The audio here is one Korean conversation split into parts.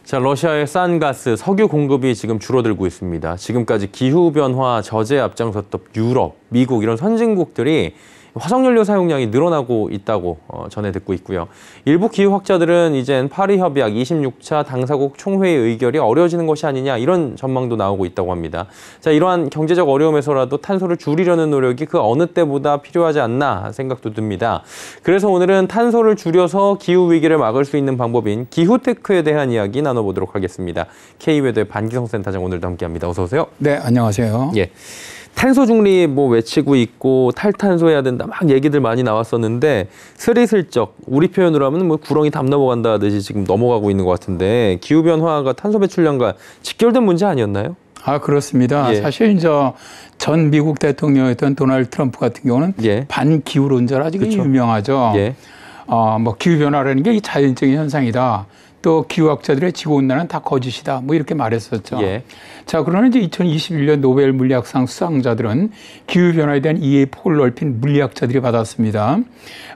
자, 러시아의 싼 가스, 석유 공급이 지금 줄어들고 있습니다. 지금까지 기후변화 저지에 앞장섰던 유럽, 미국 이런 선진국들이 화석연료 사용량이 늘어나고 있다고 전해 듣고 있고요. 일부 기후학자들은 이젠 파리협약 26차 당사국 총회의 의결이 어려워지는 것이 아니냐 이런 전망도 나오고 있다고 합니다. 자, 이러한 경제적 어려움에서라도 탄소를 줄이려는 노력이 그 어느 때보다 필요하지 않나 생각도 듭니다. 그래서 오늘은 탄소를 줄여서 기후위기를 막을 수 있는 방법인 기후테크에 대한 이야기 나눠보도록 하겠습니다. K웨더의 반기성 센터장 오늘도 함께합니다. 어서 오세요. 네, 안녕하세요. 예. 탄소 중립 외치고 있고 탈탄소해야 된다 막 얘기들 많이 나왔었는데 스리슬쩍 우리 표현으로 하면 구렁이 담 넘어간다 하듯이 지금 넘어가고 있는 것 같은데 기후변화가 탄소 배출량과 직결된 문제 아니었나요? 아, 그렇습니다. 예. 사실 이제 전 미국 대통령이었던 도널드 트럼프 같은 경우는 예. 반기후론자라 아주 유명하죠. 예. 기후변화라는 게 자연적인 현상이다. 또 기후학자들의 지구온난화는 다 거짓이다. 이렇게 말했었죠. 예. 자, 그러나 이제 2021년 노벨 물리학상 수상자들은 기후변화에 대한 이해의 폭을 넓힌 물리학자들이 받았습니다.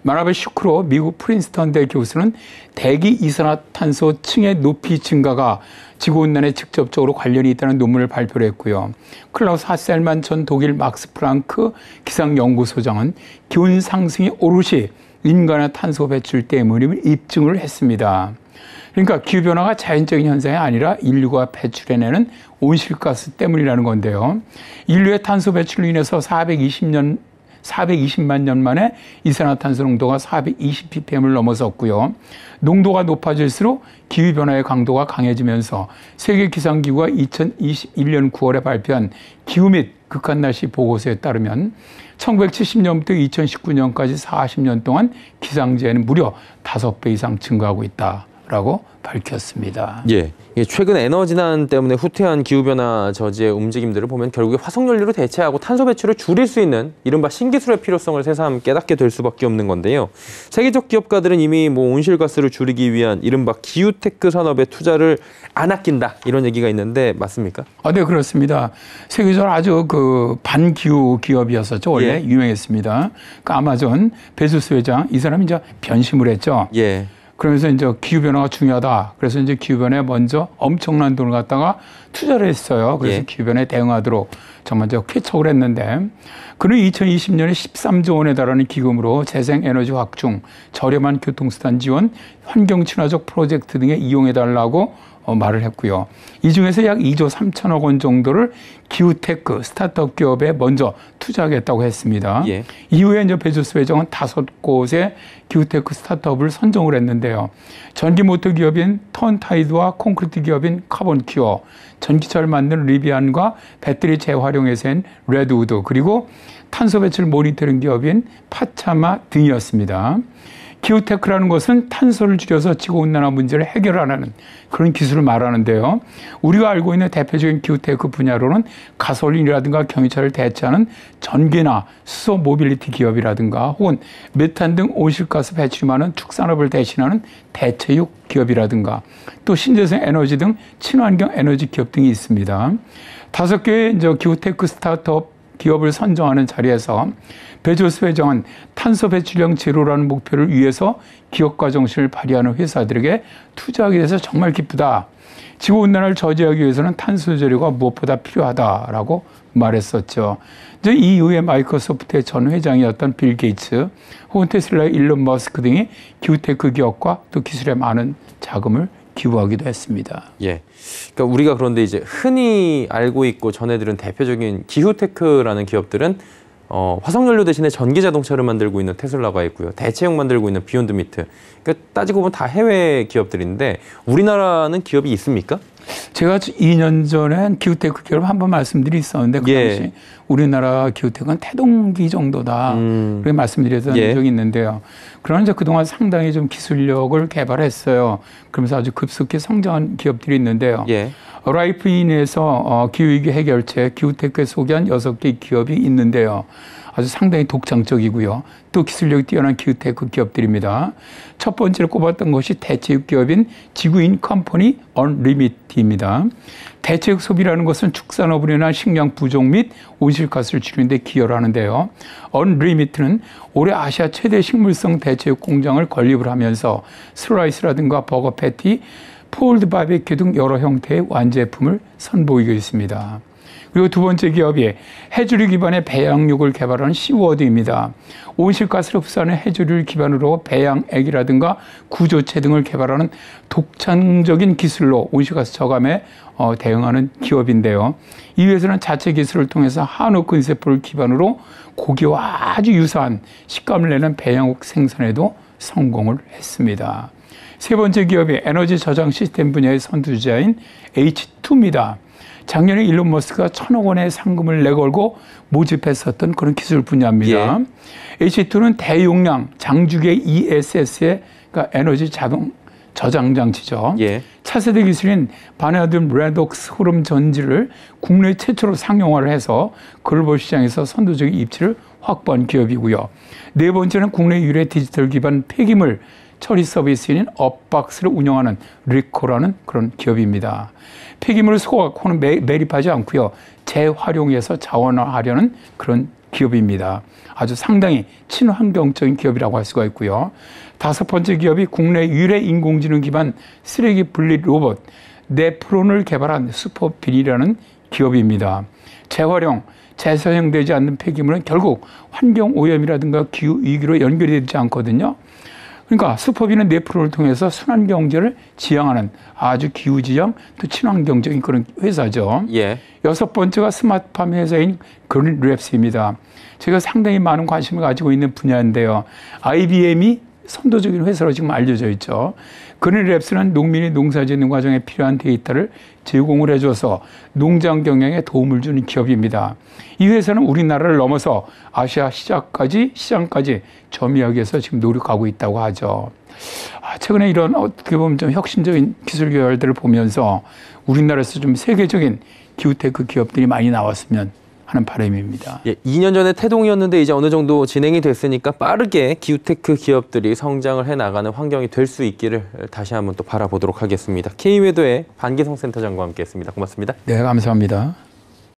마나베 슈크로 미국 프린스턴대 교수는 대기 이산화탄소 층의 높이 증가가 지구온난화에 직접적으로 관련이 있다는 논문을 발표를 했고요. 클라우스 하셀만 전 독일 막스 플랑크 기상연구소장은 기온 상승이 오롯이 인간의 탄소 배출 때문임을 입증을 했습니다. 그러니까 기후변화가 자연적인 현상이 아니라 인류가 배출해내는 온실가스 때문이라는 건데요. 인류의 탄소 배출로 인해서 420만 년 만에 이산화탄소 농도가 420ppm을 넘어섰고요. 농도가 높아질수록 기후변화의 강도가 강해지면서 세계기상기구가 2021년 9월에 발표한 기후 및 극한날씨 보고서에 따르면 1970년부터 2019년까지 40년 동안 기상재해는 무려 5배 이상 증가하고 있다라고 밝혔습니다. 예. 최근 에너지난 때문에 후퇴한 기후변화 저지의 움직임들을 보면 결국에 화석연료로 대체하고 탄소 배출을 줄일 수 있는 이른바 신기술의 필요성을 새삼 깨닫게 될 수밖에 없는 건데요. 세계적 기업가들은 이미 온실가스를 줄이기 위한 이른바 기후테크 산업에 투자를 안 아낀다 이런 얘기가 있는데 맞습니까? 네, 그렇습니다. 세계적으로 아주 반기후 기업이었었죠. 원래 예. 유명했습니다. 아마존 베조스 회장 이 사람이 이제 변심을 했죠. 예. 그러면서 이제 기후변화가 중요하다. 그래서 이제 기후변화에 먼저 엄청난 돈을 갖다가 투자를 했어요. 그래서 예. 기후변화에 대응하도록 정말 쾌척을 했는데, 그는 2020년에 13조 원에 달하는 기금으로 재생에너지 확충, 저렴한 교통수단 지원, 환경 친화적 프로젝트 등에 이용해달라고 말을 했고요. 이 중에서 약 2조 3천억 원 정도를 기후테크 스타트업 기업에 먼저 투자하겠다고 했습니다. 예. 이후에 이제 베조스 회장은 5곳의 기후테크 스타트업을 선정을 했는데요. 전기 모터 기업인 턴타이드와 콘크리트 기업인 카본큐어, 전기차를 만드는 리비안과 배터리 재활용에서인 레드우드, 그리고 탄소 배출 모니터링 기업인 파차마 등이었습니다. 기후테크라는 것은 탄소를 줄여서 지구온난화 문제를 해결하는 그런 기술을 말하는데요. 우리가 알고 있는 대표적인 기후테크 분야로는 가솔린이라든가 경유차를 대체하는 전기나 수소 모빌리티 기업이라든가 혹은 메탄 등 온실가스 배출이 많은 축산업을 대신하는 대체육 기업이라든가 또 신재생 에너지 등 친환경 에너지 기업 등이 있습니다. 5개의 이제 기후테크 스타트업 기업을 선정하는 자리에서 베조스 회장은 탄소 배출량 제로라는 목표를 위해서 기업가 정신을 발휘하는 회사들에게 투자하게 돼서 정말 기쁘다. 지구온난화를 저지하기 위해서는 탄소 제로가 무엇보다 필요하다라고 말했었죠. 이제 이 이후에 마이크로소프트의 전 회장이었던 빌 게이츠, 혹은 테슬라의 일론 머스크 등이 기후테크 기업과 또 기술에 많은 자금을 기부하기도 했습니다. 예. 그러니까 우리가 그런데 이제 흔히 알고 있고 전해들은 대표적인 기후테크라는 기업들은 화석연료 대신에 전기 자동차를 만들고 있는 테슬라가 있고요. 대체육 만들고 있는 비욘드 미트. 그러니까 따지고 보면 다 해외 기업들인데 우리나라는 기업이 있습니까? 제가 2년 전에 기후테크 기업 한번 말씀드리 있었는데 그 당시 예. 우리나라 기후테크는 태동기 정도다. 그렇게 말씀드렸던 예. 적이 있는데요. 그러나 이제 그동안 상당히 좀 기술력을 개발했어요. 그러면서 아주 급속히 성장한 기업들이 있는데요. 예. 라이프인에서 기후위기 해결책 기후테크에 소개한 6개 기업이 있는데요. 아주 상당히 독창적이고요. 또 기술력이 뛰어난 기후테크 기업들입니다. 첫 번째로 꼽았던 것이 대체육 기업인 지구인 컴퍼니 언리미티입니다. 대체육 소비라는 것은 축산업으로 인한 식량 부족 및 온실가스를 줄이는 데 기여를 하는데요. 언리미트는 올해 아시아 최대 식물성 대체육 공장을 건립을 하면서 슬라이스라든가 버거 패티, 폴드 바베큐 등 여러 형태의 완제품을 선보이고 있습니다. 그리고 두 번째 기업이 해조류 기반의 배양육을 개발하는 시워드입니다. 온실가스를 흡수하는 해조류를 기반으로 배양액이라든가 구조체 등을 개발하는 독창적인 기술로 온실가스 저감에 대응하는 기업인데요. 이 회사는 자체 기술을 통해서 한우 근세포를 기반으로 고기와 아주 유사한 식감을 내는 배양육 생산에도 성공을 했습니다. 세 번째 기업이 에너지 저장 시스템 분야의 선두주자인 H2입니다. 작년에 일론 머스크가 1,000억 원의 상금을 내걸고 모집했었던 그런 기술 분야입니다. 예. H2는 대용량 장주계 ESS의 그러니까 에너지 자동 저장 장치죠. 예. 차세대 기술인 바나드 레독스 흐름 전지를 국내 최초로 상용화를 해서 글로벌 시장에서 선도적인 입지를 확보한 기업이고요. 네 번째는 국내 유래 디지털 기반 폐기물 처리 서비스인 업박스를 운영하는 리코라는 그런 기업입니다. 폐기물을 소각 혹은 매립하지 않고요. 재활용해서 자원화하려는 그런 기업입니다. 아주 상당히 친환경적인 기업이라고 할 수가 있고요. 다섯 번째 기업이 국내 유래 인공지능 기반 쓰레기 분리 로봇 네프론을 개발한 슈퍼빈이라는 기업입니다. 재활용, 재사용되지 않는 폐기물은 결국 환경 오염이라든가 기후 위기로 연결이 되지 않거든요. 그러니까 슈퍼빈은 네프론을 통해서 순환 경제를 지향하는 아주 기후지향 또 친환경적인 그런 회사죠. 예. 여섯 번째가 스마트팜 회사인 그린랩스입니다. 제가 상당히 많은 관심을 가지고 있는 분야인데요. IBM이 선도적인 회사로 지금 알려져 있죠. 그린랩스는 농민이 농사 짓는 과정에 필요한 데이터를 제공을 해줘서 농장 경영에 도움을 주는 기업입니다. 이 회사는 우리나라를 넘어서 아시아 시장까지 점유하기 위해서 지금 노력하고 있다고 하죠. 최근에 이런 어떻게 보면 좀 혁신적인 기술 개발들을 보면서 우리나라에서 좀 세계적인 기후테크 기업들이 많이 나왔으면 하는 바람입니다. 예, 2년 전에 태동이었는데 이제 어느 정도 진행이 됐으니까 빠르게 기후테크 기업들이 성장을 해나가는 환경이 될 수 있기를 다시 한번 또 바라보도록 하겠습니다. K외도의 반기성 센터장과 함께했습니다. 고맙습니다. 네, 감사합니다.